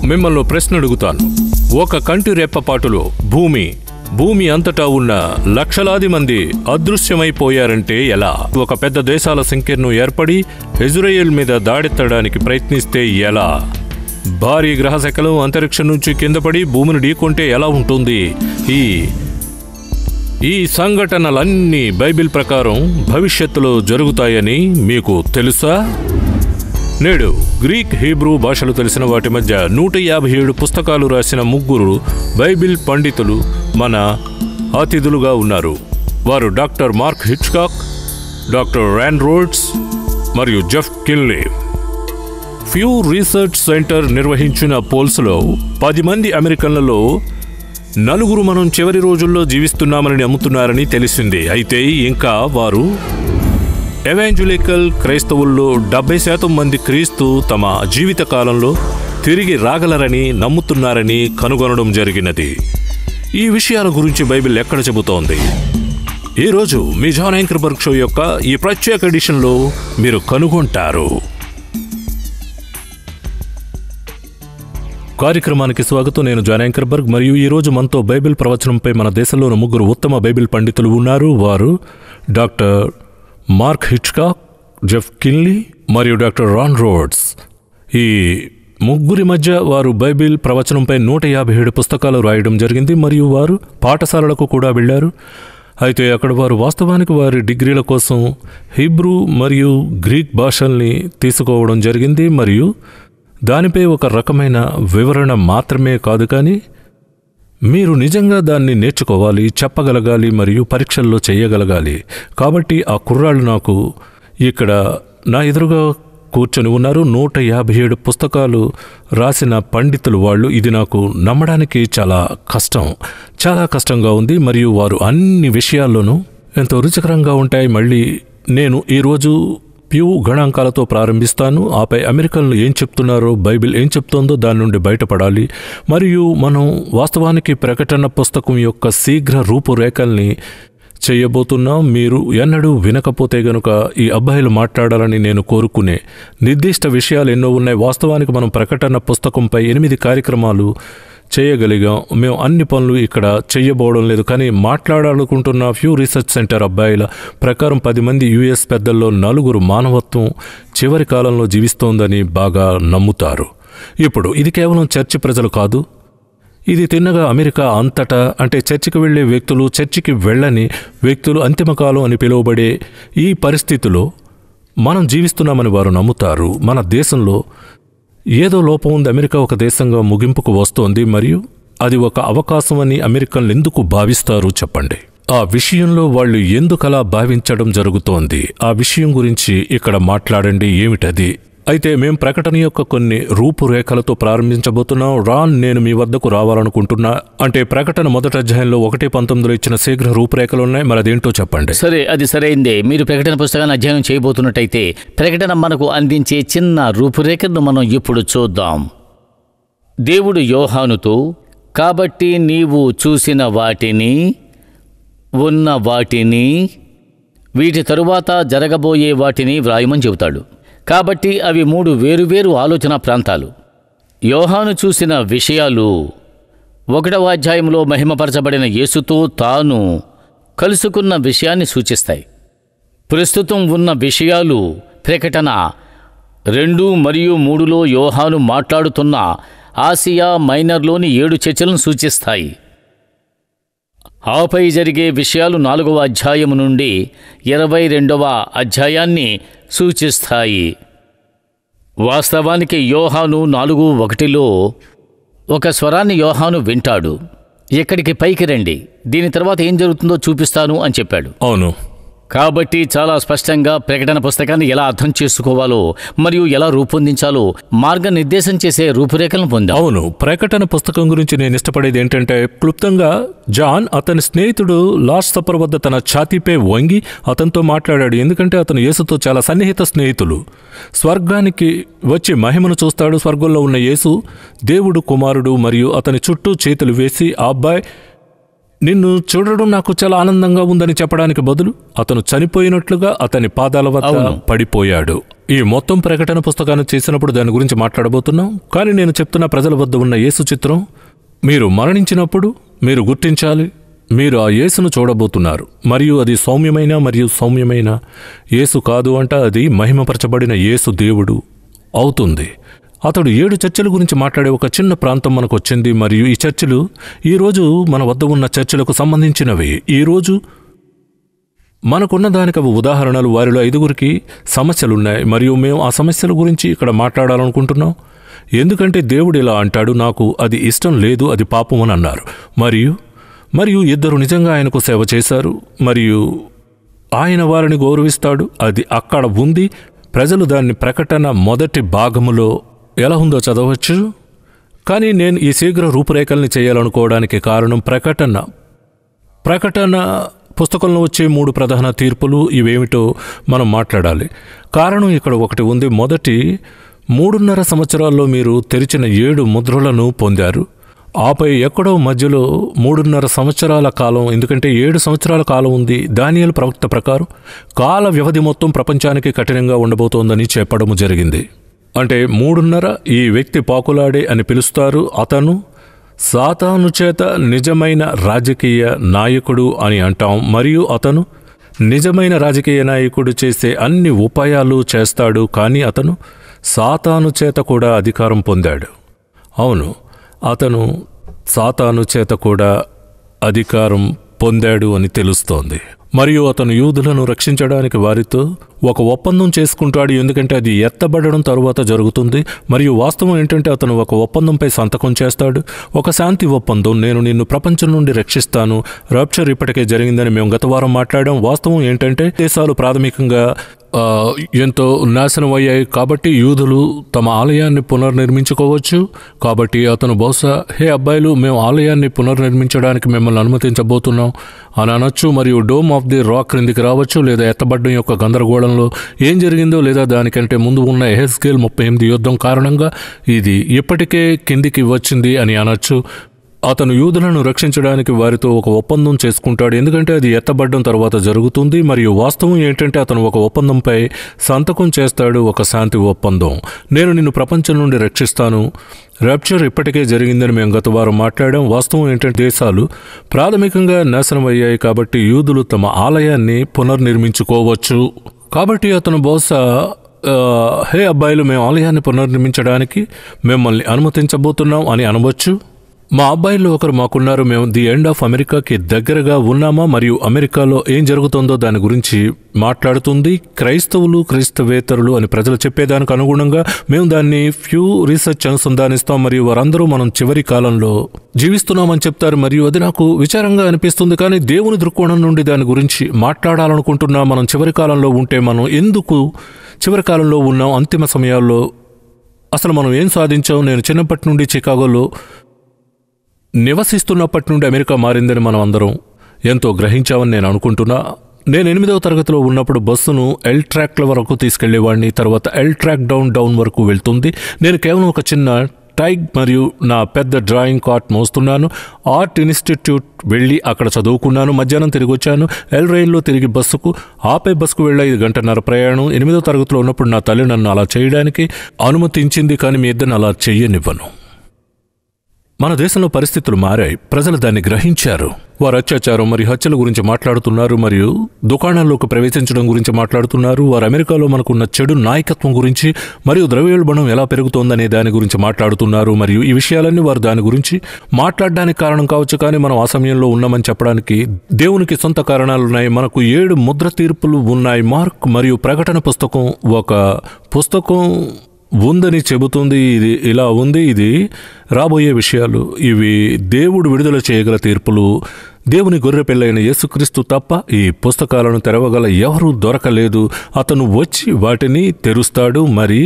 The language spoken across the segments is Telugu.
మిమ్మల్ని ప్రశ్న అడుగుతాను. ఒక కంటి రెప్పపాటులో భూమి అంతటా ఉన్న లక్షలాది మంది అదృశ్యమైపోయారంటే ఎలా? ఒక పెద్ద దేశాల సంఖ్యను ఏర్పడి ఇజ్రాయెల్ మీద దాడెత్తడానికి ప్రయత్నిస్తే ఎలా? భారీ గ్రహశకలు అంతరిక్షం నుంచి కింద పడి భూమిని ఢీకొంటే ఎలా ఉంటుంది? ఈ సంఘటనలన్నీ బైబిల్ ప్రకారం భవిష్యత్తులో జరుగుతాయని మీకు తెలుసా? నేడు గ్రీక్, హీబ్రూ భాషలు తెలిసిన వాటి మధ్య 157 పుస్తకాలు రాసిన 3 బైబిల్ పండితులు మన అతిథులుగా ఉన్నారు. వారు doctor Mark Hitchcock, doctor Ryan Rhodes మరియు Jeff Kinley. Pew research center నిర్వహించిన పోల్స్లో 10 మంది అమెరికన్లలో 4 మనం చివరి రోజుల్లో జీవిస్తున్నామని నమ్ముతున్నారని తెలిసింది. అయితే ఇంకా వారు ఎవాంజలికల్ క్రైస్తవుల్లో 70% మంది క్రీస్తు తమ జీవిత కాలంలో తిరిగి రాగలరని నమ్ముతున్నారని కనుగొనడం జరిగినది. ఈ విషయాల గురించి బైబిల్ ఎక్కడ చెబుతోంది? ఈరోజు మీ జాన్ యాంకర్బర్గ్ షో యొక్క ఈ ప్రత్యేక ఎడిషన్లో మీరు కనుగొంటారు. కార్యక్రమానికి స్వాగతం. నేను జాన్ యాంకర్బర్గ్ మరియు ఈరోజు మనతో బైబిల్ ప్రవచనంపై మన దేశంలోని 3 ఉత్తమ బైబిల్ పండితులు ఉన్నారు. వారు doctor Mark Hitchcock, Jeff Kinley మరియు డాక్టర్ రాన్ రోడ్స్. ఈ 3 మధ్య వారు బైబిల్ ప్రవచనంపై 157 పుస్తకాలు రాయడం జరిగింది మరియు వారు పాఠశాలలకు కూడా వెళ్ళారు. అయితే అక్కడ వారు వాస్తవానికి వారి డిగ్రీల కోసం హీబ్రూ మరియు గ్రీక్ భాషల్ని తీసుకోవడం జరిగింది మరియు దానిపై ఒక రకమైన వివరణ మాత్రమే కాదు, కానీ మీరు నిజంగా దాన్ని నేర్చుకోవాలి, చెప్పగలగాలి మరియు పరీక్షల్లో చేయగలగాలి. కాబట్టి ఆ కుర్రాళ్ళు నాకు ఇక్కడ నా ఎదురుగా కూర్చొని ఉన్నారు. 157 పుస్తకాలు రాసిన పండితులు వాళ్ళు. ఇది నాకు నమ్మడానికి చాలా కష్టంగా ఉంది మరియు వారు అన్ని విషయాల్లోనూ ఎంతో రుచికరంగా ఉంటాయి. మళ్ళీ నేను ఈరోజు ప్యూ గణాంకాలతో ప్రారంభిస్తాను. ఆపై అమెరికన్లు ఏం చెప్తున్నారో, బైబిల్ ఏం చెప్తోందో దాని నుండి బయటపడాలి. మరియు మనం వాస్తవానికి ప్రకటన పుస్తకం యొక్క శీఘ్ర రూపురేఖల్ని చేయబోతున్నాం. మీరు ఎన్నడూ వినకపోతే గనుక ఈ అబ్బాయిలు మాట్లాడాలని నేను కోరుకునే నిర్దిష్ట విషయాలు ఎన్నో ఉన్నాయి. వాస్తవానికి మనం ప్రకటన పుస్తకంపై 8 కార్యక్రమాలు చేయగలిగాం. మేము అన్ని పనులు ఇక్కడ చెయ్యబోవడం లేదు, కానీ మాట్లాడాలనుకుంటున్న ఫ్యూ రీసెర్చ్ సెంటర్ అబ్బాయిల ప్రకారం 10 మంది యుఎస్ పెద్దల్లో 4 మానవత్వం చివరి కాలంలో జీవిస్తోందని బాగా నమ్ముతారు. ఇప్పుడు ఇది కేవలం చర్చి ప్రజలు కాదు, ఇది తిన్నగా అమెరికా అంతటా, అంటే చర్చికి వెళ్లే వ్యక్తులు, చర్చికి వెళ్ళని వ్యక్తులు, అంతిమకాలం అని పిలువబడే ఈ పరిస్థితిలో మనం జీవిస్తున్నామని వారు నమ్ముతారు. మన దేశంలో ఏదో లోపం ఉంది. అమెరికా ఒక దేశంగా ముగింపుకు వస్తోంది మరియు అది ఒక అవకాశం అని అమెరికన్లు ఎందుకు భావిస్తారు చెప్పండి? ఆ విషయంలో వాళ్ళు ఎందుకలా భావించడం జరుగుతోంది? ఆ విషయం గురించి ఇక్కడ మాట్లాడండి. ఏమిటది? అయితే మేం ప్రకటన యొక్క కొన్ని రూపురేఖలతో ప్రారంభించబోతున్నాం. రాన్, నేను మీ వద్దకు రావాలనుకుంటున్నా. అంటే ప్రకటన 1వ అధ్యాయంలో 1:19 ఇచ్చిన శీఘ్ర రూపురేఖలు ఉన్నాయి. మరి అదేంటో చెప్పండి. సరే, అది సరైందే. మీరు ప్రకటన పుస్తకాన్ని అధ్యయనం చేయబోతున్నట్టయితే ప్రకటన మనకు అందించే చిన్న రూపురేఖలను మనం ఇప్పుడు చూద్దాం. దేవుడు యోహానుతో, కాబట్టి నీవు చూసిన వాటిని, ఉన్న వాటిని, వీటి తరువాత జరగబోయే వాటిని వ్రాయమని చెబుతాడు. కాబట్టి అవి 3 వేరువేరు ఆలోచన ప్రాంతాలు. యోహాను చూసిన విషయాలు 1వ అధ్యాయంలో మహిమపరచబడిన యేసుతో తాను కలుసుకున్న విషయాన్ని సూచిస్తాయి. ప్రస్తుతం ఉన్న విషయాలు ప్రకటన 2 మరియు 3లో యోహాను మాట్లాడుతున్న ఆసియా మైనర్లోని 7 చర్చలను సూచిస్తాయి. ఆపై జరిగే విషయాలు 4వ అధ్యాయము నుండి 22వ అధ్యాయాన్ని సూచిస్తాయి. వాస్తవానికి యోహాను 4:1లో ఒక స్వరాన్ని యోహాను వింటాడు. ఇక్కడికి పైకి రండి, దీని తర్వాత ఏం జరుగుతుందో చూపిస్తాను అని చెప్పాడు. అవును. కాబట్టి చాలా స్పష్టంగా ప్రకటన పుస్తకాన్ని ఎలా అర్థం చేసుకోవాలో మరియు ఎలా రూపొందించాలో మార్గనిర్దేశం చేసే రూపురేఖలను పొందాం. అవును, ప్రకటన పుస్తకం గురించి నేను ఇష్టపడేది ఏంటంటే, క్లుప్తంగా జాన్ అతని స్నేహితుడు లాస్ట్ సప్పర్ వద్ద తన ఛాతీపై వంగి అతనితో మాట్లాడాడు. ఎందుకంటే అతను యేసుతో చాలా సన్నిహిత స్నేహితులు. స్వర్గానికి వచ్చి మహిమను చూస్తాడు. స్వర్గంలో ఉన్న యేసు దేవుడు కుమారుడు మరియు అతని చుట్టూ చేతులు వేసి, ఆ అబ్బాయి నిన్ను చూడడం నాకు చాలా ఆనందంగా ఉందని చెప్పడానికి బదులు అతను చనిపోయినట్లుగా అతని పాదాల వద్ద పడిపోయాడు. ఈ మొత్తం ప్రకటన పుస్తకాన్ని చేసినప్పుడు దాని గురించి మాట్లాడబోతున్నాం. కానీ నేను చెప్తున్న ప్రజల వద్ద ఉన్న యేసు చిత్రం, మీరు మరణించినప్పుడు మీరు గుర్తించాలి, మీరు ఆ యేసును చూడబోతున్నారు. మరియు అది సౌమ్యమైన యేసు కాదు అంట, అది మహిమపరచబడిన యేసు దేవుడు అవుతుంది. అతడు 7 చర్చల గురించి మాట్లాడే ఒక చిన్న ప్రాంతం మనకు వచ్చింది. మరియు ఈ చర్చలు ఈరోజు మన వద్ద ఉన్న చర్చలకు సంబంధించినవి. ఈరోజు మనకున్న దానికి అవి ఉదాహరణలు. వారిలో 5గురికి సమస్యలున్నాయి మరియు మేము ఆ సమస్యల గురించి ఇక్కడ మాట్లాడాలనుకుంటున్నాం. ఎందుకంటే దేవుడు ఇలా అంటాడు, నాకు అది ఇష్టం లేదు, అది పాపం అని అన్నారు. మరియు 2 నిజంగా ఆయనకు సేవ చేశారు మరియు ఆయన వారిని గౌరవిస్తాడు. అది అక్కడ ఉంది. ప్రజలు దాన్ని ప్రకటన మొదటి భాగములో ఎలా ఉందో చదవచ్చు. కానీ నేను ఈ శీఘ్ర రూపురేఖల్ని చేయాలనుకోవడానికి కారణం ప్రకటన పుస్తకంలో వచ్చే 3 ప్రధాన తీర్పులు ఇవేమిటో మనం మాట్లాడాలి. కారణం ఇక్కడ ఒకటి ఉంది. మొదటి 3.5 సంవత్సరాల్లో మీరు తెరిచిన 7 ముద్రలను పొందారు. ఆపై ఎక్కడో మధ్యలో 3.5 సంవత్సరాల కాలం, ఎందుకంటే 7 సంవత్సరాల కాలం ఉంది. దానియేలు ప్రవక్త ప్రకారం కాల వ్యవధి మొత్తం ప్రపంచానికి కఠినంగా ఉండబోతోందని చెప్పడము జరిగింది. అంటే 3.5 ఈ వ్యక్తి పాకులాడే అని పిలుస్తారు. అతను సాతాను చేత నిజమైన రాజకీయ నాయకుడు అని అంటాం. మరియు అతను నిజమైన రాజకీయ నాయకుడు చేసే అన్ని ఉపాయాలు చేస్తాడు. కానీ అతను సాతాను చేత కూడా అధికారం పొందాడు. అవును, అతను సాతాను చేత కూడా అధికారం పొందాడు అని తెలుస్తోంది. మరియు అతను యూదులను రక్షించడానికి వారితో ఒక ఒప్పందం చేసుకుంటాడు. ఎందుకంటే అది ఎత్తబడడం తరువాత జరుగుతుంది. మరియు వాస్తవం ఏంటంటే అతను ఒక ఒప్పందంపై సంతకం చేస్తాడు. ఒక శాంతి ఒప్పందం. నేను నిన్ను ప్రపంచం నుండి రక్షిస్తాను. రాప్చర్ ఇప్పటికే జరిగిందని మేము గత వారం మాట్లాడాం. వాస్తవం ఏంటంటే దేశాలు ప్రాథమికంగా ఎంతో నాశనం అయ్యాయి. కాబట్టి యూదులు తమ ఆలయాన్ని పునర్నిర్మించుకోవచ్చు. కాబట్టి అతను బహుశా, హే అబ్బాయిలు, మేము ఆలయాన్ని పునర్నిర్మించడానికి మిమ్మల్ని అనుమతించబోతున్నాం అని అనొచ్చు. మరియు డోమ్ ఆఫ్ ది రాక్ క్రిందికి రావచ్చు. లేదా ఎత్తబడ్డం యొక్క గందరగోళంలో ఏం జరిగిందో లేదా దానికంటే ముందు ఉన్న ఎహెజ్కేల్ 38 యుద్ధం కారణంగా ఇది ఇప్పటికే కిందికి వచ్చింది అని అనొచ్చు. అతను యూదులను రక్షించడానికి వారితో ఒక ఒప్పందం చేసుకుంటాడు. ఎందుకంటే అది ఎత్తబడ్డం తర్వాత జరుగుతుంది. మరియు వాస్తవం ఏంటంటే అతను ఒక ఒప్పందంపై సంతకం చేస్తాడు, ఒక శాంతి ఒప్పందం. నేను నిన్ను ప్రపంచం నుండి రక్షిస్తాను. రాప్చర్ ఇప్పటికే జరిగిందని మేము గత వారం మాట్లాడాం. వాస్తవం ఏంటంటే దేశాలు ప్రాథమికంగా నాశనం అయ్యాయి. కాబట్టి యూదులు తమ ఆలయాన్ని పునర్నిర్మించుకోవచ్చు. కాబట్టి అతను బహుశా, హే అబ్బాయిలు, మేము ఆలయాన్ని పునర్నిర్మించడానికి మిమ్మల్ని అనుమతించబోతున్నాం అని అనవచ్చు. మా అబ్బాయిల్లో ఒకరు మాకున్నారు. మేము ది ఎండ్ ఆఫ్ అమెరికాకి దగ్గరగా ఉన్నామా మరియు అమెరికాలో ఏం జరుగుతుందో దాని గురించి మాట్లాడుతుంది. క్రైస్తవులు, క్రైస్తవేతరులు అని ప్రజలు చెప్పేదానికి అనుగుణంగా మేము దాన్ని ఫ్యూ రీసెర్చ్ అనుసంధానిస్తాం. మరియు వారందరూ మనం చివరి కాలంలో జీవిస్తున్నామని చెప్తారు. మరియు అది నాకు విచారంగా అనిపిస్తుంది. కానీ దేవుని దృక్కోణం నుండి దాని గురించి మాట్లాడాలనుకుంటున్నాం. మనం చివరి కాలంలో ఉంటే మనం ఎందుకు చివరి కాలంలో ఉన్నాం? అంతిమ సమయాల్లో అసలు మనం ఏం సాధించాం? నేను చిన్నప్పటి నుండి చికాగోలో నివసిస్తున్నప్పటి నుండి అమెరికా మారిందని మనం అందరం ఎంతో గ్రహించామని నేను అనుకుంటున్నా. నేను 8వ తరగతిలో ఉన్నప్పుడు బస్సును ఎల్ ట్రాక్ల వరకు తీసుకెళ్లేవాడిని. తర్వాత ఎల్ ట్రాక్ డౌన్ వరకు వెళ్తుంది. నేను కేవలం ఒక చిన్న టైగ్ మరియు నా పెద్ద డ్రాయింగ్ కార్ట్ మోస్తున్నాను. ఆర్ట్ ఇన్స్టిట్యూట్ వెళ్ళి అక్కడ చదువుకున్నాను. మధ్యాహ్నం తిరిగి వచ్చాను. ఎల్ రైల్లో తిరిగి బస్సుకు, ఆపై బస్సుకు వెళ్ళా. 1 గంటన్నర ప్రయాణం. 8వ తరగతిలో ఉన్నప్పుడు నా తల్లి నన్ను అలా చేయడానికి అనుమతించింది. కానీ మీ ఇద్దరిని అలా చెయ్యనివ్వను. మన దేశంలో పరిస్థితులు మారాయి. ప్రజలు దాన్ని గ్రహించారు. వారు అత్యాచారం మరియు హత్యల గురించి మాట్లాడుతున్నారు మరియు దుకాణాల్లోకి ప్రవేశించడం గురించి మాట్లాడుతున్నారు. వారు అమెరికాలో మనకున్న చెడు నాయకత్వం గురించి మరియు ద్రవ్యోల్బణం ఎలా పెరుగుతోందనే దాని గురించి మాట్లాడుతున్నారు. మరియు ఈ విషయాలన్నీ వారు దాని గురించి మాట్లాడడానికి కారణం కావచ్చు. కానీ మనం ఆ సమయంలో ఉన్నామని చెప్పడానికి దేవునికి సొంత కారణాలున్నాయి. మనకు 7 ముద్ర తీర్పులు ఉన్నాయి. మార్క్ మరియు ప్రకటన పుస్తకం ఒక పుస్తకం ఉందని చెబుతుంది. ఇది ఇలా ఉంది. ఇది రాబోయే విషయాలు. ఇవి దేవుడు విడుదల చేయగల తీర్పులు. దేవుని గొర్రెపిల్లైన యేసుక్రీస్తు తప్ప ఈ పుస్తకాలను తెరవగల ఎవరూ దొరకలేదు. అతను వచ్చి వాటిని తెరుస్తాడు. మరి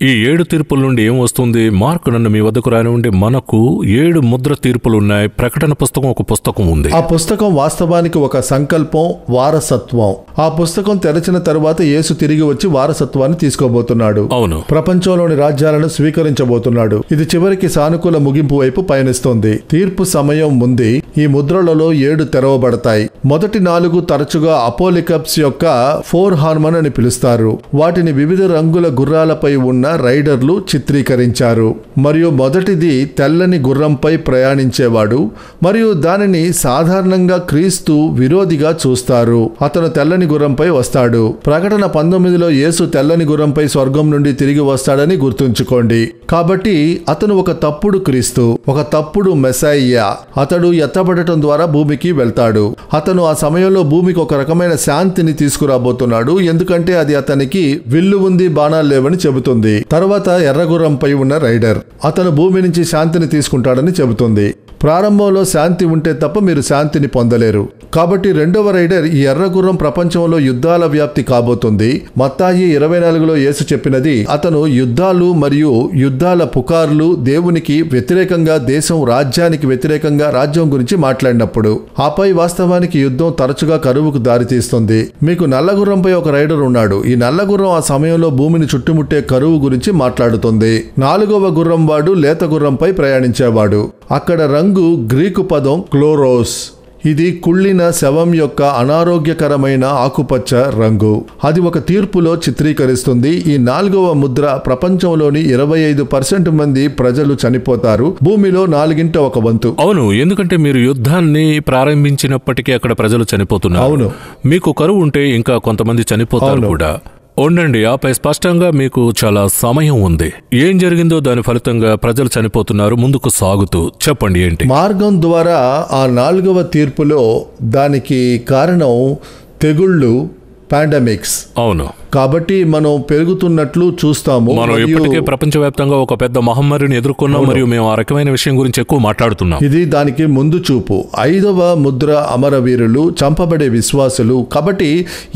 ఈ 7 తీర్పుల నుండి ఏం వస్తుంది? మార్కు నన్ను మీ వద్దకు రానివ్వండి. మనకు 7 ముద్ర తీర్పులున్నాయి. ప్రకటన పుస్తకం ఒక పుస్తకం ఉంది. ఆ పుస్తకం వాస్తవానికి ఒక సంకల్పం, వారసత్వం. ఆ పుస్తకం తెరచిన తరువాత యేసు తిరిగి వచ్చి వారసత్వాన్ని తీసుకోబోతున్నాడు. అవును, ప్రపంచంలోని రాజ్యాలను స్వీకరించబోతున్నాడు. ఇది చివరికి సానుకూల ముగింపు వైపు పయనిస్తోంది. తీర్పు సమయం ముందే ఈ ముద్రలలో 7 తెరవబడతాయి. మొదటి 4 తరచుగా అపోలికప్స్ యొక్క 4 హార్మోన్ అని పిలుస్తారు. వాటిని వివిధ రంగుల గుర్రాలపై ఉన్న రైడర్లు చిత్రీకరించారు. మరియు మొదటిది తెల్లని గుర్రంపై ప్రయాణించేవాడు మరియు దానిని సాధారణంగా క్రీస్తు విరోధిగా చూస్తారు. అతను తెల్లని గుర్రంపై వస్తాడు. ప్రకటన 19లో యేసు తెల్లని గుర్రంపై స్వర్గం నుండి తిరిగి వస్తాడని గుర్తుంచుకోండి. కాబట్టి అతను ఒక తప్పుడు క్రీస్తు, ఒక తప్పుడు మెస్సయ్యా. అతడు ఎత్తబడటం ద్వారా భూమికి వెళ్తాడు. అతను ఆ సమయంలో భూమికి ఒక రకమైన శాంతిని తీసుకురాబోతున్నాడు, ఎందుకంటే అది అతనికి విల్లు ఉంది, బాణాలు లేవని చెబుతుంది. తర్వాత ఎర్రగుర్రంపై ఉన్న రైడర్ అతను భూమి నుంచి శాంతిని తీసుకుంటాడని చెబుతుంది. ప్రారంభంలో శాంతి ఉంటే తప్ప మీరు శాంతిని పొందలేరు. కాబట్టి రెండవ రైడర్ ఈ ఎర్రగుర్రం ప్రపంచంలో యుద్ధాల వ్యాప్తి కాబోతుంది. మత్తాయి 24లో యేసు చెప్పినది అతను యుద్ధాలు మరియు యుద్ధాల పుకార్లు, దేవునికి వ్యతిరేకంగా దేశం, రాజ్యానికి వ్యతిరేకంగా రాజ్యం గురించి మాట్లాడినప్పుడు. ఆపై వాస్తవానికి యుద్ధం తరచుగా కరువుకు దారితీస్తుంది. మీకు నల్లగుర్రంపై ఒక రైడర్ ఉన్నాడు. ఈ నల్లగుర్రం ఆ సమయంలో భూమిని చుట్టుముట్టే కరువు గురించి మాట్లాడుతుంది. 4వ గుర్రం వాడు లేత గుర్రంపై ప్రయాణించేవాడు. అక్కడ రంగు గ్రీకు పదం క్లోరోస్. ఇది కుళ్ళిన శవం యొక్క అనారోగ్యకరమైన ఆకుపచ్చ రంగు. అది ఒక తీర్పులో చిత్రీకరిస్తుంది. ఈ 4వ ముద్ర ప్రపంచంలోని 25% మంది ప్రజలు చనిపోతారు. భూమిలో 1/4 అవును, ఎందుకంటే మీరు యుద్ధాన్ని ప్రారంభించినప్పటికీ అక్కడ ప్రజలు చనిపోతున్నారు. అవును, మీకు కరువు ఉంటే ఇంకా కొంతమంది చనిపోతారు కూడా. ఉండండి, ఆపై స్పష్టంగా మీకు చాలా సమయం ఉంది. ఏం జరిగిందో దాని ఫలితంగా ప్రజలు చనిపోతున్నారు. ముందుకు సాగుతూ చెప్పండి ఏంటి మార్గం ద్వారా ఆ 4వ తీర్పులో దానికి కారణం తెగుళ్ళు, పాండమిక్స్. అవును, కాబట్టి మనం పెరుగుతున్నట్లు చూస్తాము. మనం ఇప్పటికే ప్రపంచవ్యాప్తంగా ఒక పెద్ద మహమ్మారిని ఎదుర్కొన్నాం మరియు మేము ఆ రకమైన విషయం గురించి ఎక్కువ మాట్లాడుతున్నాం. ఇది దానికి ముందు చూపు. 5వ ముద్ర అమరవీరులు, చంపబడే విశ్వాసులు. కాబట్టి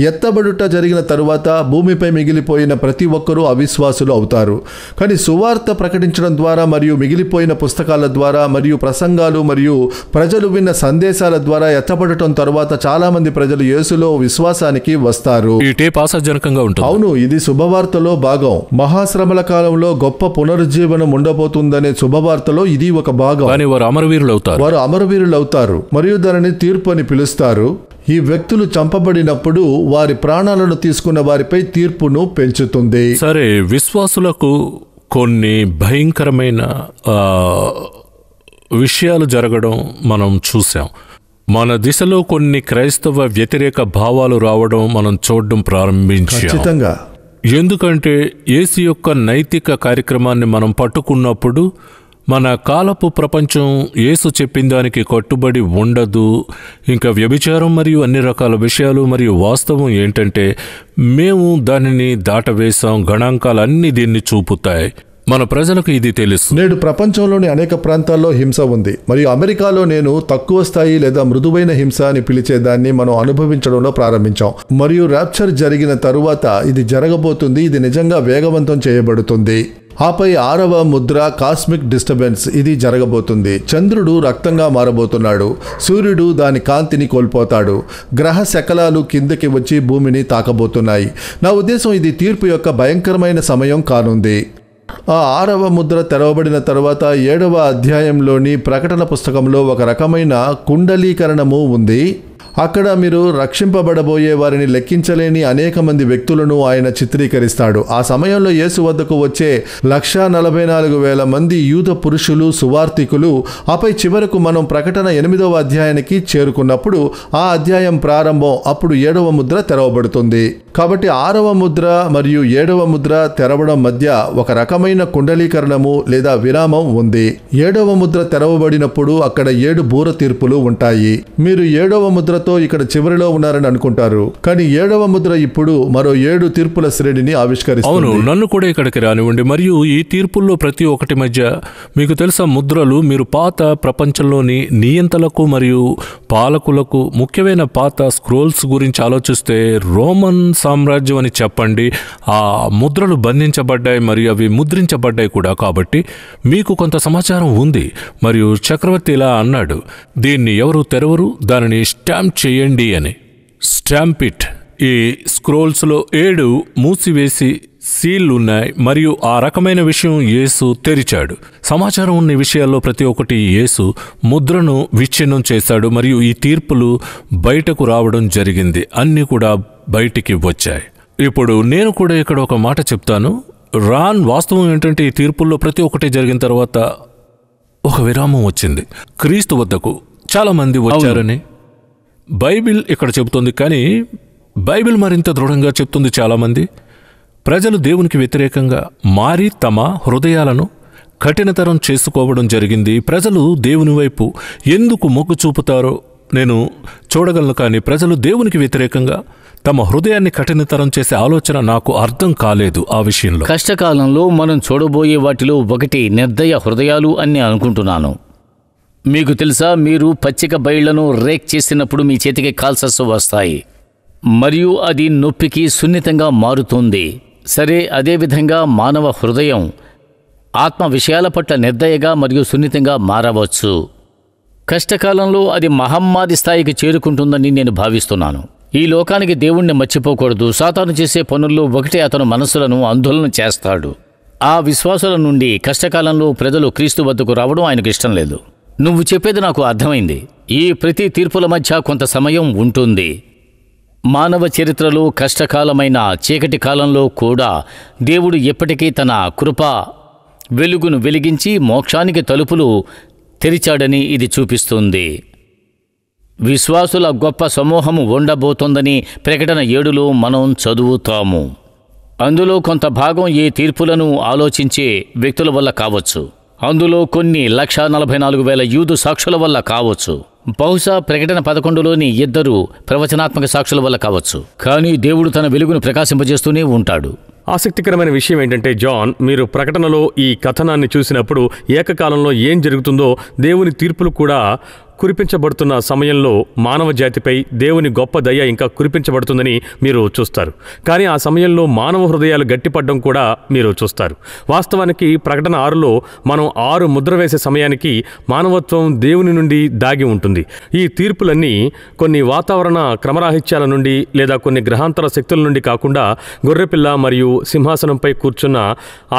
ఎత్తబడుట జరిగిన తరువాత భూమిపై మిగిలిపోయిన ప్రతి ఒక్కరూ అవిశ్వాసులు అవుతారు. కానీ సువార్త ప్రకటించడం ద్వారా మరియు మిగిలిపోయిన పుస్తకాల ద్వారా మరియు ప్రసంగాలు మరియు ప్రజలు విన్న సందేశాల ద్వారా ఎత్తబడటం తరువాత చాలా మంది ప్రజలు యేసులో విశ్వాసానికి వస్తారు. ఈ టేప్ ఆశాజనకంగా ఉంటుంది. అవును, ఇది శుభవార్తలో భాగం. మహాశ్రమల కాలంలో గొప్ప పునరుజ్జీవనం ఉండబోతుందనే శుభవార్తలో ఇది ఒక భాగం. కానీ వారు అమరవీరులు అవుతారు మరియు దానిని తీర్పు అని పిలుస్తారు. ఈ వ్యక్తులు చంపబడినప్పుడు వారి ప్రాణాలను తీసుకున్న వారిపై తీర్పును పెంచుతుంది. సరే, విశ్వాసులకు కొన్ని భయంకరమైన విషయాలు జరగడం మనం చూసాం. మన దిశలో కొన్ని క్రైస్తవ వ్యతిరేక భావాలు రావడం మనం చూడడం ప్రారంభించాం. ఖచ్చితంగా. ఎందుకంటే యేసు యొక్క నైతిక కార్యక్రమాన్ని మనం పట్టుకున్నప్పుడు మన కాలపు ప్రపంచం యేసు చెప్పిన దానికి కట్టుబడి ఉండదు. ఇంకా వ్యభిచారం మరియు అన్ని రకాల విషయాలు మరియు వాస్తవం ఏంటంటే మేము దానిని దాటవేశాం. గణాంకాలు అన్నీ దీన్ని చూపుతాయి. మన ప్రజలకు ఇది తెలుసు. నేడు ప్రపంచంలోని అనేక ప్రాంతాల్లో హింస ఉంది మరియు అమెరికాలో నేను తక్కువ స్థాయి లేదా మృదువైన హింస అని పిలిచేదాన్ని మనం అనుభవించడంలో ప్రారంభించాం. మరియు ర్యాప్చర్ జరిగిన తరువాత ఇది జరగబోతుంది. ఇది నిజంగా వేగవంతం చేయబడుతుంది. ఆపై 6వ ముద్ర కాస్మిక్ డిస్టర్బెన్స్. ఇది జరగబోతుంది. చంద్రుడు రక్తంగా మారబోతున్నాడు. సూర్యుడు దాని కాంతిని కోల్పోతాడు. గ్రహ శకలాలు కిందకి వచ్చి భూమిని తాకబోతున్నాయి. నా ఉద్దేశం ఇది తీర్పు యొక్క భయంకరమైన సమయం కానుంది. ఆ 6వ ముద్ర తెరవబడిన తర్వాత 7వ అధ్యాయంలోని ప్రకటన పుస్తకంలో ఒక రకమైన కుండలీకరణము ఉంది. అక్కడ మీరు రక్షింపబడబోయే వారిని లెక్కించలేని అనేక మంది వ్యక్తులను ఆయన చిత్రీకరిస్తాడు. ఆ సమయంలో యేసు వద్దకు వచ్చే 144,000 మంది యూద పురుషులు, సువార్తికులు. ఆపై చివరకు మనం ప్రకటన 8వ అధ్యాయానికి చేరుకున్నప్పుడు ఆ అధ్యాయం ప్రారంభం. అప్పుడు 7వ ముద్ర తెరవబడుతుంది. కాబట్టి 6వ ముద్ర మరియు 7వ ముద్ర తెరవడం మధ్య ఒక రకమైన కుండలీకరణము లేదా విరామం ఉంది. 7వ ముద్ర తెరవబడినప్పుడు అక్కడ 7 బూర తీర్పులు ఉంటాయి. మీరు 7వ ముద్రతో ఇక్కడ చివరిలో ఉన్నారని అనుకుంటారు, కానీ 7వ ముద్ర ఇప్పుడు మరో 7 తీర్పుల శ్రేణిని ఆవిష్కరిస్తుంది. అవును, నన్ను కూడా ఇక్కడికి రానివ్వండి. మరియు ఈ తీర్పుల్లో ప్రతి ఒక్కటి మధ్య మీకు తెలుసా, ముద్రలు మీరు పాత ప్రపంచంలోని నియంతలకు మరియు పాలకులకు ముఖ్యమైన పాత స్క్రోల్స్ గురించి ఆలోచిస్తే రోమన్ సామ్రాజ్యం అని చెప్పండి. ఆ ముద్రలు బంధించబడ్డాయి మరియు అవి ముద్రించబడ్డాయి కూడా. కాబట్టి మీకు కొంత సమాచారం ఉంది. మరియు చక్రవర్తి ఇలా అన్నాడు, దీన్ని ఎవరు తెరవరు, దానిని స్టాంప్ చేయండి అని. Stamp it. ఈ స్క్రోల్స్లో 7 మూసివేసి సీళ్లు ఉన్నాయి మరియు ఆ రకమైన విషయం యేసు తెరిచాడు. సమాచారం ఉన్న విషయాల్లో ప్రతి ఒక్కటి యేసు ముద్రను విచ్ఛిన్నం చేశాడు మరియు ఈ తీర్పులు బయటకు రావడం జరిగింది. అన్నీ కూడా బయటికి వచ్చాయి. ఇప్పుడు నేను కూడా ఇక్కడ ఒక మాట చెప్తాను. వాస్తవం ఏంటంటే ఈ తీర్పుల్లో ప్రతి ఒక్కటి జరిగిన తర్వాత ఒక విరామం వచ్చింది. క్రీస్తు వద్దకు చాలా మంది వచ్చారని బైబిల్ ఇక్కడ చెబుతుంది. కానీ బైబిల్ మరింత దృఢంగా చెప్తుంది. చాలామంది ప్రజలు దేవునికి వ్యతిరేకంగా మారి తమ హృదయాలను కఠినతరం చేసుకోవడం జరిగింది. ప్రజలు దేవుని వైపు ఎందుకు మొగ్గు చూపుతారో నేను చూడగలను, కానీ ప్రజలు దేవునికి వ్యతిరేకంగా తమ హృదయాన్ని కఠినతరం చేసే ఆలోచన నాకు అర్థం కాలేదు. ఆ విషయంలో కష్టకాలంలో మనం చూడబోయే వాటిలో ఒకటి నిర్దయ హృదయాలు అని అనుకుంటున్నాను. మీకు తెలుసా, మీరు పచ్చిక బయళ్లను రేక్ చేసినప్పుడు మీ చేతికి కాల్సస్ వస్తాయి మరియు అది నొప్పికి సున్నితంగా మారుతుంది. సరే, అదేవిధంగా మానవ హృదయం ఆత్మ విషయాల పట్ల నిర్దయగా మరియు సున్నితంగా మారవచ్చు. కష్టకాలంలో అది మహమ్మారి స్థాయికి చేరుకుంటుందని నేను భావిస్తున్నాను. ఈ లోకానికి దేవుణ్ణి మర్చిపోకూడదు. సాతాను చేసే పనుల్లో ఒకటి అతను మనస్సులను అంధులను చేస్తాడు. ఆ విశ్వాసుల నుండి కష్టకాలంలో ప్రజలు క్రీస్తు వద్దకు రావడం ఆయనకు ఇష్టం లేదు. నువ్వు చెప్పేది నాకు అర్థమైంది. ఈ ప్రతి తీర్పుల మధ్య కొంత సమయం ఉంటుంది. మానవ చరిత్రలో కష్టకాలమైన చీకటి కాలంలో కూడా దేవుడు ఎప్పటికీ తన కృప వెలుగును వెలిగించి మోక్షానికి తలుపులు తెరిచాడని ఇది చూపిస్తుంది. విశ్వాసుల గొప్ప సమూహము ఉండబోతోందని ప్రకటన 7లో మనం చదువుతాము. అందులో కొంత భాగం ఈ తీర్పులను ఆలోచించే వ్యక్తుల వల్ల కావచ్చు. అందులో కొన్ని 144,000 యూదు సాక్షుల వల్ల కావచ్చు. బహుశా ప్రకటన 11లోని 2 ప్రవచనాత్మక సాక్షుల వల్ల కావచ్చు. కానీ దేవుడు తన వెలుగును ప్రకాశింపజేస్తూనే ఉంటాడు. ఆసక్తికరమైన విషయం ఏంటంటే, జాన్, మీరు ప్రకటనలో ఈ కథనాన్ని చూసినప్పుడు ఏకకాలంలో ఏం జరుగుతుందో, దేవుని తీర్పులు కూడా కురిపించబడుతున్న సమయంలో మానవ జాతిపై దేవుని గొప్ప దయ ఇంకా కురిపించబడుతుందని మీరు చూస్తారు. కానీ ఆ సమయంలో మానవ హృదయాలు గట్టిపడడం కూడా మీరు చూస్తారు. వాస్తవానికి ప్రకటన 6లో మనం 6 ముద్ర వేసే సమయానికి మానవత్వం దేవుని నుండి దాగి ఉంటుంది. ఈ తీర్పులన్నీ కొన్ని వాతావరణ క్రమరాహిత్యాల నుండి లేదా కొన్ని గ్రహాంతర శక్తుల నుండి కాకుండా గొర్రెపిల్ల మరియు సింహాసనంపై కూర్చున్న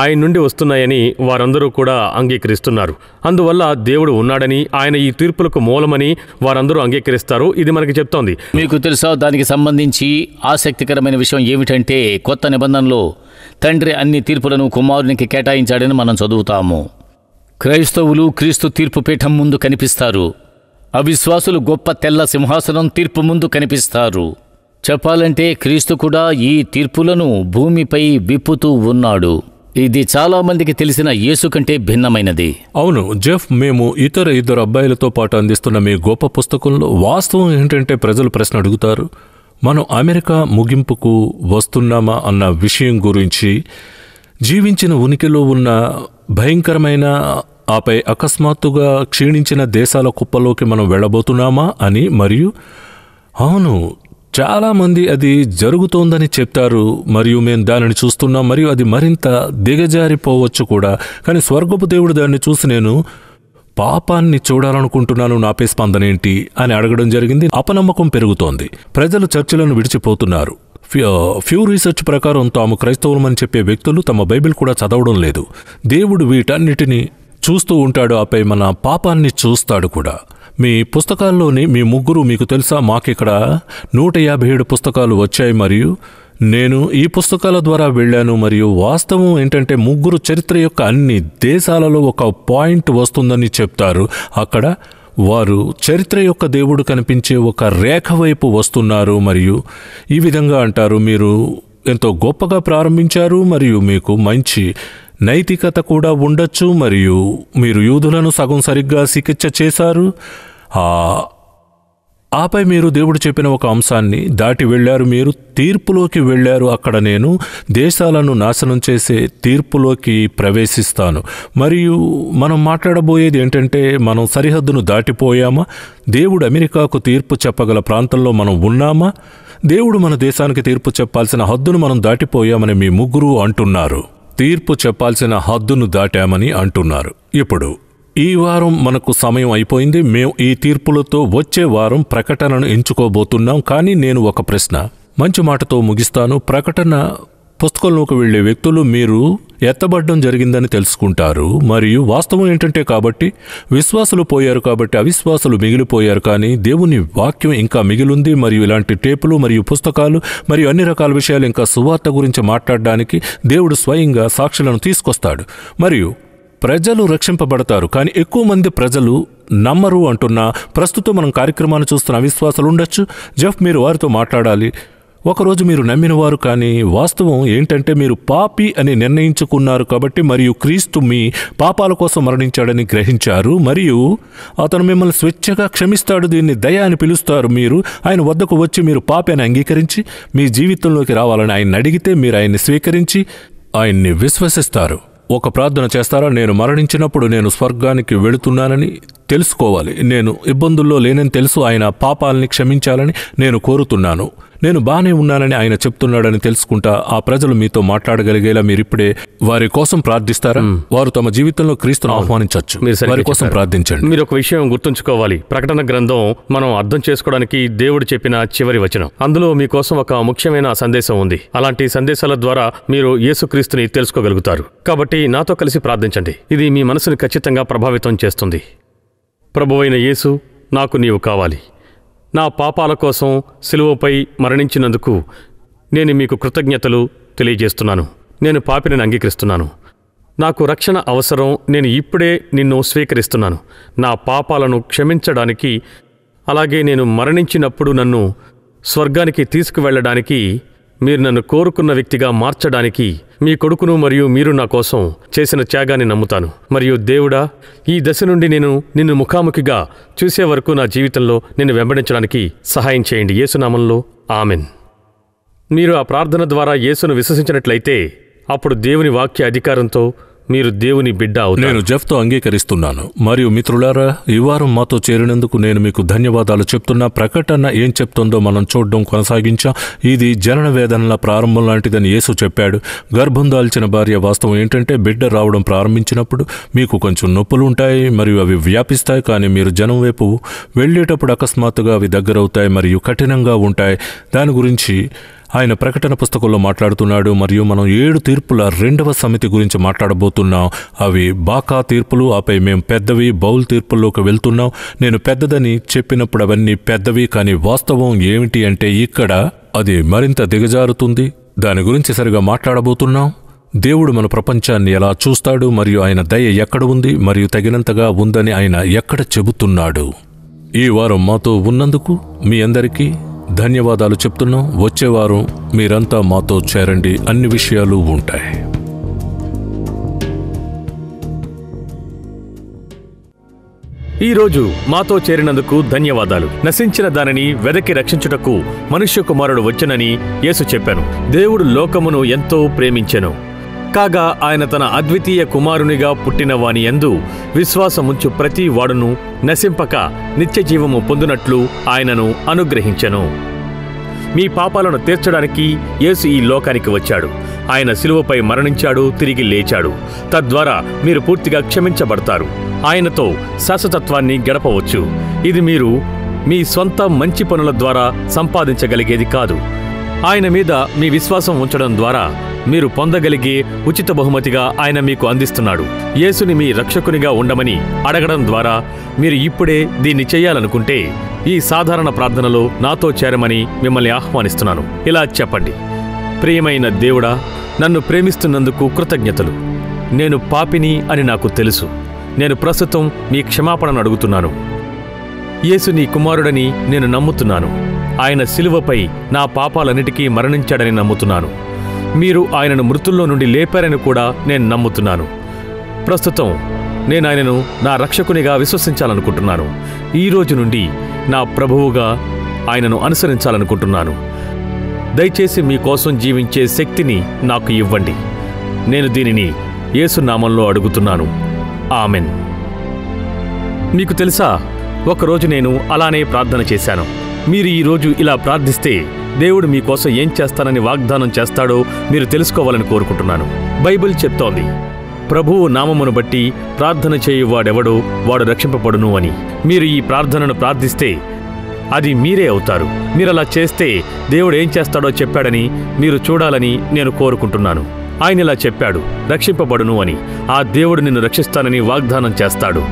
ఆయన నుండి వస్తున్నాయని వారందరూ కూడా అంగీకరిస్తున్నారు. అందువల్ల దేవుడు ఉన్నాడని, ఆయన ఈ తీర్పులకు మూలమని వారందరూ అంగీకరిస్తారు. ఇది మనకి చెప్తోంది. మీకు తెలుసా, దానికి సంబంధించి ఆసక్తికరమైన విషయం ఏమిటంటే, కొత్త నిబంధనలో తండ్రి అన్ని తీర్పులను కుమారునికి కేటాయించాడని మనం చదువుతాము. క్రైస్తవులు క్రీస్తు తీర్పు పీఠం ముందు కనిపిస్తారు. అవిశ్వాసులు గొప్ప తెల్ల సింహాసనం తీర్పు ముందు కనిపిస్తారు. చెప్పాలంటే క్రీస్తు కూడా ఈ తీర్పులను భూమిపై విప్పుతూ ఉన్నాడు. ఇది చాలా మందికి తెలిసిన యేసు కంటే భిన్నమైనది. అవును జెఫ్, మేము ఇద్దరు అబ్బాయిలతో పాటు అందిస్తున్న మీ గొప్ప పుస్తకంలో వాస్తవం ఏంటంటే, ప్రజలు ప్రశ్న అడుగుతారు, మనం అమెరికా ముగింపుకు వస్తున్నామా అన్న విషయం గురించి, జీవించిన ఉనికిలో ఉన్న భయంకరమైన ఆపై అకస్మాత్తుగా క్షీణించిన దేశాల కుప్పలోకి మనం వెళ్ళబోతున్నామా అని. మరియు అవును, చాలామంది అది జరుగుతోందని చెప్తారు మరియు మేము దానిని చూస్తున్నాం మరియు అది మరింత దిగజారిపోవచ్చు కూడా. కానీ స్వర్గపు దేవుడు దాన్ని చూసి, నేను పాపాన్ని చూడాలనుకుంటున్నాను, నాపై స్పందన ఏంటి అని అడగడం జరిగింది. అపనమ్మకం పెరుగుతోంది. ప్రజలు చర్చిలను విడిచిపోతున్నారు. ఫ్యూ రీసెర్చ్ ప్రకారం తాము క్రైస్తవులమని చెప్పే వ్యక్తులు తమ బైబిల్ కూడా చదవడం లేదు. దేవుడు వీటన్నిటినీ చూస్తూ ఉంటాడు, ఆపై మన పాపాన్ని చూస్తాడు కూడా. మీ పుస్తకాల్లోని మీ ముగ్గురు, మీకు తెలుసా, మాకిక్కడ 157 పుస్తకాలు వచ్చాయి మరియు నేను ఈ పుస్తకాల ద్వారా వెళ్ళాను. మరియు వాస్తవం ఏంటంటే, ముగ్గురు చరిత్ర యొక్క అన్ని దేశాలలో ఒక పాయింట్ వస్తుందని చెప్తారు. అక్కడ వారు చరిత్ర యొక్క దేవుడు కనిపించే ఒక రేఖ వైపు వస్తున్నారు మరియు ఈ విధంగా అంటారు, మీరు ఎంతో గొప్పగా ప్రారంభించారు మరియు మీకు మంచి నైతికత కూడా ఉండొచ్చు మరియు మీరు యూదులను సగం సరిగ్గా చికిత్స చేశారు. ఆపై మీరు దేవుడు చెప్పిన ఒక అంశాన్ని దాటి వెళ్ళారు. మీరు తీర్పులోకి వెళ్ళారు. అక్కడ నేను దేశాలను నాశనం చేసే తీర్పులోకి ప్రవేశిస్తాను. మరియు మనం మాట్లాడబోయేది ఏంటంటే, మనం సరిహద్దును దాటిపోయామా? దేవుడు అమెరికాకు తీర్పు చెప్పగల ప్రాంతంలో మనం ఉన్నామా? దేవుడు మన దేశానికి తీర్పు చెప్పాల్సిన హద్దును మనం దాటిపోయామని మీ ముగ్గురు అంటున్నారు. తీర్పు చెప్పాల్సిన హద్దును దాటామని అంటున్నారు. ఇప్పుడు ఈ వారం మనకు సమయం అయిపోయింది. మేము ఈ తీర్పులతో వచ్చే వారం ప్రకటనను ఎంచుకోబోతున్నాం. కానీ నేను ఒక ప్రశ్న మంచి మాటతో ముగిస్తాను. ప్రకటన పుస్తకంలోకి వెళ్లే వ్యక్తులు మీరు ఎత్తబడ్డం జరిగిందని తెలుసుకుంటారు. మరియు వాస్తవం ఏంటంటే కాబట్టి విశ్వాసులు పోయారు కాబట్టి అవిశ్వాసులు మిగిలిపోయారు, కానీ దేవుని వాక్యం ఇంకా మిగిలింది. మరియు ఇలాంటి టేపులు మరియు పుస్తకాలు మరియు అన్ని రకాల విషయాలు ఇంకా సువార్త గురించి మాట్లాడడానికి దేవుడు స్వయంగా సాక్షులను తీసుకొస్తాడు మరియు ప్రజలు రక్షింపబడతారు. కానీ ఎక్కువ మంది ప్రజలు నమ్మరు అంటున్న ప్రస్తుతం మనం కార్యక్రమాన్ని చూస్తున్న అవిశ్వాసాలు ఉండొచ్చు. జెఫ్, మీరు వారితో మాట్లాడాలి. ఒకరోజు మీరు నమ్మినవారు, కానీ వాస్తవం ఏంటంటే మీరు పాపి అని నిర్ణయించుకున్నారు కాబట్టి మరియు క్రీస్తు మీ పాపాల కోసం మరణించాడని గ్రహించారు మరియు అతను మిమ్మల్ని స్వేచ్ఛగా క్షమిస్తాడు. దీన్ని దయ అని పిలుస్తారు. మీరు ఆయన వద్దకు వచ్చి మీరు పాపి అని అంగీకరించి మీ జీవితంలోకి రావాలని ఆయన్ని అడిగితే మీరు ఆయన్ని స్వీకరించి ఆయన్ని విశ్వసిస్తారు. ఒక ప్రార్థన చేస్తారా? నేను మరణించినప్పుడు నేను స్వర్గానికి వెళుతున్నానని తెలుసుకోవాలి. నేను ఇబ్బందుల్లో లేనని తెలుసు. ఆయన పాపాలని క్షమించాలని నేను కోరుతున్నాను. నేను బానే ఉన్నానని ఆయన చెప్తున్నాడని తెలుసుకుంటా. ఆ ప్రజలు మీతో మాట్లాడగలిగేలా మీరిప్పుడే వారి కోసం ప్రార్థిస్తారా? వారు తమ జీవితంలో క్రీస్తును ఆహ్వానించవచ్చు. వారి కోసం ప్రార్థించండి. మీరు ఒక విషయం గుర్తుంచుకోవాలి. ప్రకటన గ్రంథం మనం అర్థం చేసుకోవడానికి దేవుడు చెప్పిన చివరి వచనం. అందులో మీకోసం ఒక ముఖ్యమైన సందేశం ఉంది. అలాంటి సందేశాల ద్వారా మీరు యేసుక్రీస్తుని తెలుసుకోగలుగుతారు. కాబట్టి నాతో కలిసి ప్రార్థించండి. ఇది మీ మనసుని ఖచ్చితంగా ప్రభావితం చేస్తుంది. ప్రభువైన యేసు, నాకు నీవు కావాలి. నా పాపాల కోసం సిలువపై మరణించినందుకు నేను మీకు కృతజ్ఞతలు తెలియజేస్తున్నాను. నేను పాపిని అంగీకరిస్తున్నాను. నాకు రక్షణ అవసరం. నేను ఇప్పుడే నిన్ను స్వీకరిస్తున్నాను. నా పాపాలను క్షమించడానికి, అలాగే నేను మరణించినప్పుడు నన్ను స్వర్గానికి తీసుకువెళ్ళడానికి, మీరు నన్ను కోరుకున్న వ్యక్తిగా మార్చడానికి మీ కొడుకును మరియు మీరు నా కోసం చేసిన త్యాగాన్ని నమ్ముతాను. మరియు దేవుడా, ఈ దశ నుండి నేను నిన్ను ముఖాముఖిగా చూసే వరకు నా జీవితంలో నిన్ను వెంబడించడానికి సహాయం చేయండి. యేసునామంలో ఆమెన్. మీరు ఆ ప్రార్థన ద్వారా యేసును విశ్వసించినట్లయితే అప్పుడు దేవుని వాక్య అధికారంతో మీరు దేవుని బిడ్డ అవుతారు. నేను జెఫ్తో అంగీకరిస్తున్నాను. మరియు మిత్రులారా, ఈ వారం మాతో చేరినందుకు నేను మీకు ధన్యవాదాలు చెప్తున్నా. ప్రకటన ఏం చెప్తుందో మనం చూడడం కొనసాగించాం. ఇది జనన వేదనల ప్రారంభం లాంటిదని యేసు చెప్పాడు. గర్భం దాల్చిన భార్య వాస్తవం ఏంటంటే బిడ్డ రావడం ప్రారంభించినప్పుడు మీకు కొంచెం నొప్పులు ఉంటాయి మరియు అవి వ్యాపిస్తాయి, కానీ మీరు జనం వైపు వెళ్ళేటప్పుడు అకస్మాత్తుగా అవి దగ్గరవుతాయి మరియు కఠినంగా ఉంటాయి. దాని గురించి ఆయన ప్రకటన పుస్తకంలో మాట్లాడుతున్నాడు. మరియు మనం 7 తీర్పుల 2వ సమితి గురించి మాట్లాడబోతున్నాం. అవి బాకా తీర్పులు. ఆపై మేము పెద్దవి బౌల్ తీర్పుల్లోకి వెళ్తున్నాం. నేను పెద్దదని చెప్పినప్పుడు అవన్నీ పెద్దవి, కానీ వాస్తవం ఏమిటి అంటే ఇక్కడ అది మరింత దిగజారుతుంది. దాని గురించి సరిగా మాట్లాడబోతున్నాం. దేవుడు మన ప్రపంచాన్ని ఎలా చూస్తాడు మరియు ఆయన దయ ఎక్కడ ఉంది మరియు తగినంతగా ఉందని ఆయన ఎక్కడ చెబుతున్నాడు. ఈ వారం మాతో ఉన్నందుకు మీ అందరికీ ధన్యవాదాలు చెప్తున్నాం. వచ్చే వారం మీరంతా మాతో చేరండి. అన్ని విషయాలు ఉంటాయి. ఈరోజు మాతో చేరినందుకు ధన్యవాదాలు. నశించిన దానిని వెదకి రక్షించుటకు మనుష్య కుమారుడు వచ్చెనని యేసు చెప్పాను. దేవుడు లోకమును ఎంతో ప్రేమించెను, కాగా ఆయన తన అద్వితీయ కుమారునిగా పుట్టిన వాని యందు విశ్వాసముంచు ప్రతి వాడును నశింపక నిత్యజీవము పొందునట్లు ఆయనను అనుగ్రహించెను. మీ పాపాలను తీర్చడానికి యేసు ఈ లోకానికి వచ్చాడు. ఆయన శిలువపై మరణించాడు, తిరిగి లేచాడు. తద్వారా మీరు పూర్తిగా క్షమించబడతారు. ఆయనతో శాశ్వతత్వాన్ని గడపవచ్చు. ఇది మీరు మీ సొంత మంచి పనుల ద్వారా సంపాదించగలిగేది కాదు. ఆయన మీద మీ విశ్వాసం ఉంచడం ద్వారా మీరు పొందగలిగే ఉచిత బహుమతిగా ఆయన మీకు అందిస్తున్నాడు. యేసుని మీ రక్షకునిగా ఉండమని అడగడం ద్వారా మీరు ఇప్పుడే దీన్ని చేయాలనుకుంటే ఈ సాధారణ ప్రార్థనలో నాతో చేరమని మిమ్మల్ని ఆహ్వానిస్తున్నాను. ఇలా చెప్పండి: ప్రియమైన దేవుడా, నన్ను ప్రేమిస్తున్నందుకు కృతజ్ఞతలు. నేను పాపిని అని నాకు తెలుసు. నేను ప్రస్తుతం మీ క్షమాపణను అడుగుతున్నాను. యేసు నీ కుమారుడని నేను నమ్ముతున్నాను. ఆయన శిలువపై నా పాపాలన్నిటికీ మరణించాడని నమ్ముతున్నాను. మీరు ఆయనను మృతుల్లో నుండి లేపారని కూడా నేను నమ్ముతున్నాను. ప్రస్తుతం నేను ఆయనను నా రక్షకునిగా విశ్వసించాలనుకుంటున్నాను. ఈ రోజు నుండి నా ప్రభువుగా ఆయనను అనుసరించాలనుకుంటున్నాను. దయచేసి మీకోసం జీవించే శక్తిని నాకు ఇవ్వండి. నేను దీనిని యేసు నామంలో అడుగుతున్నాను. ఆమెన్. మీకు తెలుసా, ఒకరోజు నేను అలానే ప్రార్థన చేశాను. మీరు ఈరోజు ఇలా ప్రార్థిస్తే దేవుడు మీకోసం ఏం చేస్తానని వాగ్దానం చేస్తాడో మీరు తెలుసుకోవాలని కోరుకుంటున్నాను. బైబిల్ చెప్తోంది, ప్రభువు నామమును బట్టి ప్రార్థన చేయువాడెవడో వాడు రక్షింపబడును అని. మీరు ఈ ప్రార్థనను ప్రార్థిస్తే అది మీరే అవుతారు. మీరలా చేస్తే దేవుడు ఏం చేస్తాడో చెప్పాడని మీరు చూడాలని నేను కోరుకుంటున్నాను. ఆయన ఇలా చెప్పాడు, రక్షింపబడును అని. ఆ దేవుడు నిన్ను రక్షిస్తానని వాగ్దానం చేస్తాడు.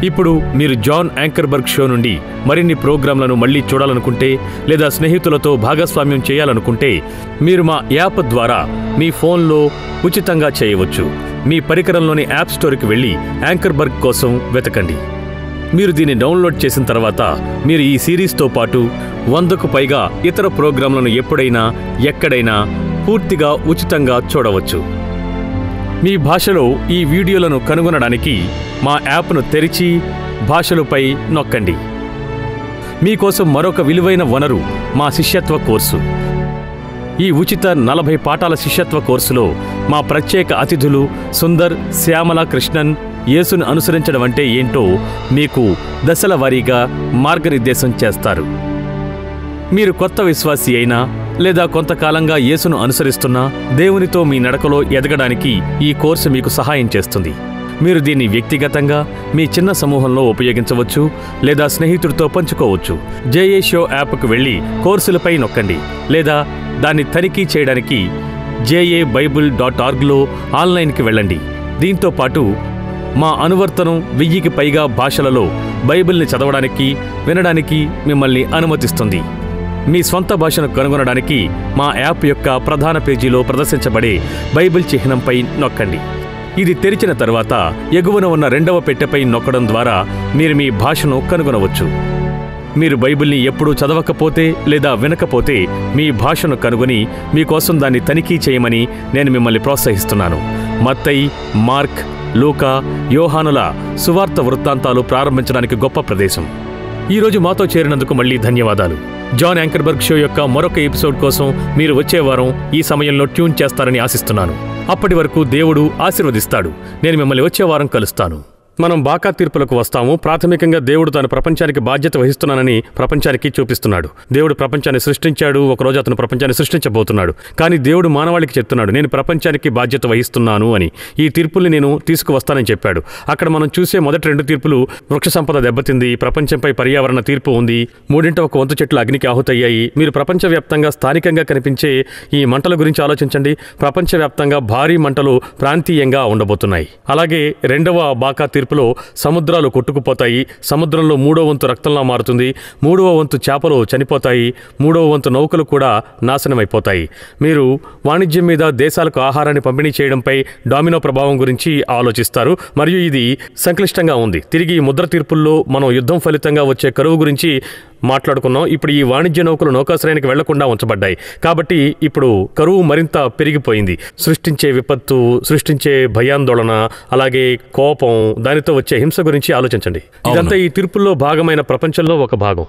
ఇప్పుడు మీరు జాన్ యాంకర్బర్గ్ షో నుండి మరిన్ని ప్రోగ్రాంలను మళ్ళీ చూడాలనుకుంటే లేదా స్నేహితులతో భాగస్వామ్యం చేయాలనుకుంటే మీరు మా యాప్ ద్వారా మీ ఫోన్లో ఉచితంగా చేయవచ్చు. మీ పరికరంలోని యాప్ స్టోర్కి వెళ్ళి యాంకర్బర్గ్ కోసం వెతకండి. మీరు దీన్ని డౌన్లోడ్ చేసిన తర్వాత మీరు ఈ సిరీస్తో పాటు 100కు పైగా ఇతర ప్రోగ్రాంలను ఎప్పుడైనా ఎక్కడైనా పూర్తిగా ఉచితంగా చూడవచ్చు. మీ భాషలో ఈ వీడియోలను కనుగొనడానికి మా యాప్ను తెరిచి భాషలపై నొక్కండి. మీకోసం మరొక విలువైన వనరు మా శిష్యత్వ కోర్సు. ఈ ఉచిత 40 పాఠాల శిష్యత్వ కోర్సులో మా ప్రత్యేక అతిథులు సుందర్, శ్యామల కృష్ణన్ యేసును అనుసరించడం అంటే ఏంటో మీకు దశల వారీగా మార్గనిర్దేశం చేస్తారు. మీరు కొత్త విశ్వాసి అయినా లేదా కొంతకాలంగా యేసును అనుసరిస్తున్నా దేవునితో మీ నడకలో ఎదగడానికి ఈ కోర్సు మీకు సహాయం చేస్తుంది. మీరు దీన్ని వ్యక్తిగతంగా మీ చిన్న సమూహంలో ఉపయోగించవచ్చు లేదా స్నేహితుడితో పంచుకోవచ్చు. జేఏ షో యాప్కు వెళ్ళి కోర్సులపై నొక్కండి లేదా దాన్ని తనిఖీ చేయడానికి JABible.orgలో ఆన్లైన్కి వెళ్ళండి. దీంతో పాటు మా అనువర్తనం 1000కి పైగా భాషలలో బైబిల్ని చదవడానికి, వినడానికి మిమ్మల్ని అనుమతిస్తుంది. మీ స్వంత భాషను కనుగొనడానికి మా యాప్ యొక్క ప్రధాన పేజీలో ప్రదర్శించబడే బైబిల్ చిహ్నంపై నొక్కండి. ఇది తెరిచిన తర్వాత ఎగువన ఉన్న 2వ పెట్టెపై నొక్కడం ద్వారా మీరు మీ భాషను కనుగొనవచ్చు. మీరు బైబిల్ని ఎప్పుడూ చదవకపోతే లేదా వినకపోతే మీ భాషను కనుగొని మీకోసం దాన్ని తనిఖీ చేయమని నేను మిమ్మల్ని ప్రోత్సహిస్తున్నాను. మత్తయి, మార్క్, లూకా, యోహానుల సువార్త వృత్తాంతాలు ప్రారంభించడానికి గొప్ప ప్రదేశం. ఈరోజు మాతో చేరినందుకు మళ్ళీ ధన్యవాదాలు. జాన్ యాంకర్బర్గ్ షో యొక్క మరొక ఎపిసోడ్ కోసం మీరు వచ్చే వారం ఈ సమయంలో ట్యూన్ చేస్తారని ఆశిస్తున్నాను. అప్పటి వరకు దేవుడు ఆశీర్వదిస్తాడు. నేను మిమ్మల్ని వచ్చే వారం కలుస్తాను. మనం బాకా తీర్పులకు వస్తాము. ప్రాథమికంగా దేవుడు తాను ప్రపంచానికి బాధ్యత వహిస్తున్నానని ప్రపంచానికి చూపిస్తున్నాడు. దేవుడు ప్రపంచాన్ని సృష్టించాడు. ఒకరోజు అతను ప్రపంచాన్ని సృష్టించబోతున్నాడు. కానీ దేవుడు మానవాళికి చెప్తున్నాడు, నేను ప్రపంచానికి బాధ్యత వహిస్తున్నాను అని. ఈ తీర్పుల్ని నేను తీసుకువస్తానని చెప్పాడు. అక్కడ మనం చూసే మొదటి 2 తీర్పులు వృక్ష సంపద దెబ్బతింది, ప్రపంచంపై పర్యావరణ తీర్పు ఉంది, 1/3 వంతు చెట్లు అగ్నికి ఆహుతయ్యాయి. మీరు ప్రపంచవ్యాప్తంగా స్థానికంగా కనిపించే ఈ మంటల గురించి ఆలోచించండి. ప్రపంచవ్యాప్తంగా భారీ మంటలు ప్రాంతీయంగా ఉండబోతున్నాయి. అలాగే 2వ బాకా తీర్పులో సముద్రాలు కొట్టుకుపోతాయి. సముద్రంలో 3వ వంతు రక్తంలా మారుతుంది. 3వ వంతు చేపలు చనిపోతాయి. 3వ వంతు నౌకలు కూడా నాశనమైపోతాయి. మీరు వాణిజ్యం మీద దేశాలకు ఆహారాన్ని పంపిణీ చేయడంపై డామినో ప్రభావం గురించి ఆలోచిస్తారు. మరియు ఇది సంక్లిష్టంగా ఉంది. తిరిగి ఈ ముద్ర తీర్పుల్లో మనం యుద్ధం ఫలితంగా వచ్చే కరువు గురించి మాట్లాడుకున్నాం. ఇప్పుడు ఈ వాణిజ్య నౌకలు నౌకాశ్రయానికి వెళ్లకుండా ఉంచబడ్డాయి. కాబట్టి ఇప్పుడు కరువు మరింత పెరిగిపోయింది. సృష్టించే విపత్తు, సృష్టించే భయాందోళన, అలాగే కోపం, దానితో వచ్చే హింస గురించి ఆలోచించండి. ఇదంతా ఈ తీర్పుల్లో భాగమైన ప్రపంచంలో ఒక భాగం.